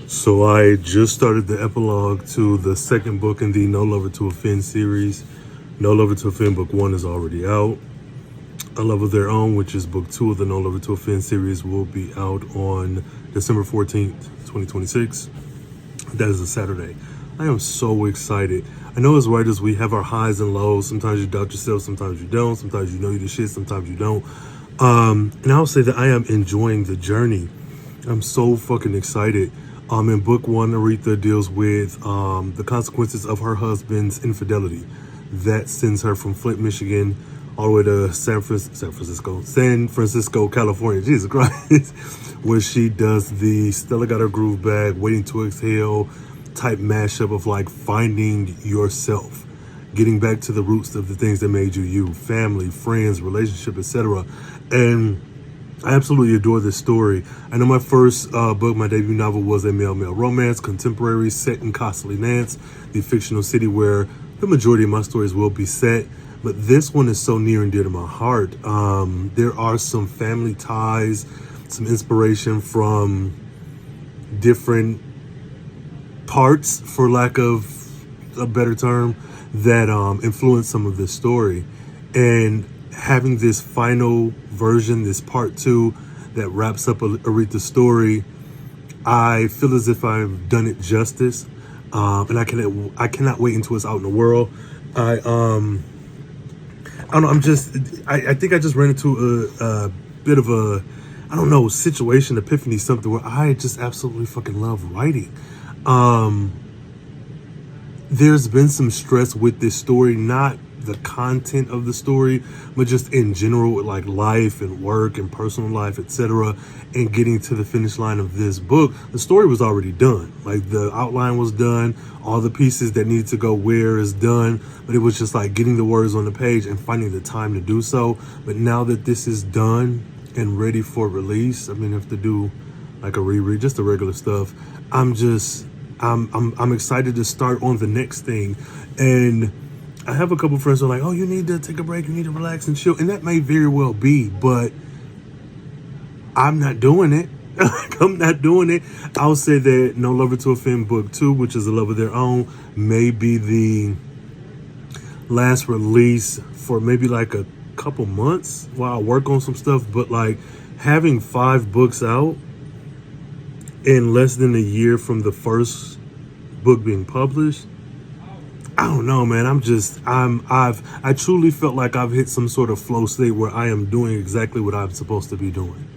So I just started the epilogue to the second book in the No Lover to Offend series. No Lover to Offend book 1 is already out. A Love of Their Own, which is book 2 of the No Lover to Offend series, will be out on December 14th, 2026. That is a Saturday. I am so excited. I know as writers we have our highs and lows. Sometimes you doubt yourself, sometimes you don't. Sometimes you know you're the shit, sometimes you don't. And I'll say that I am enjoying the journey. I'm so fucking excited. In book 1, Aretha deals with the consequences of her husband's infidelity. That sends her from Flint, Michigan, all the way to San Francisco, California. Jesus Christ, where she does the Stella Got Her Groove Bag, Waiting to Exhale type mashup of like finding yourself, getting back to the roots of the things that made you you, family, friends, relationship, etc. And I absolutely adore this story. I know my first book, my debut novel, was a male-male romance, contemporary, set in Costly Nance, the fictional city where the majority of my stories will be set. But this one is so near and dear to my heart. There are some family ties, some inspiration from different parts, for lack of a better term, that influence some of this story. And having this final version, this part 2 that wraps up Aretha's story, I feel as if I've done it justice, and I cannot wait until it's out in the world. I don't know. I think I just ran into a bit of a, I don't know, situation, epiphany, something where I just absolutely fucking love writing. There's been some stress with this story, not the content of the story, but just in general with like life and work and personal life, etc. And getting to the finish line of this book, the story was already done. Like the outline was done, all the pieces that need to go where is done, but it was just like getting the words on the page and finding the time to do so. But now that this is done and ready for release, I mean, if to do like a reread, just the regular stuff, I'm excited to start on the next thing. And I have a couple friends who are like, oh, you need to take a break, you need to relax and chill. And that may very well be, but I'm not doing it. I'm not doing it. I'll say that No Lover to Offend book 2, which is A Love of Their Own, may be the last release for maybe like a couple months while I work on some stuff. But like having 5 books out in less than a year from the first book being published, I don't know, man. I truly felt like I've hit some sort of flow state where I am doing exactly what I'm supposed to be doing.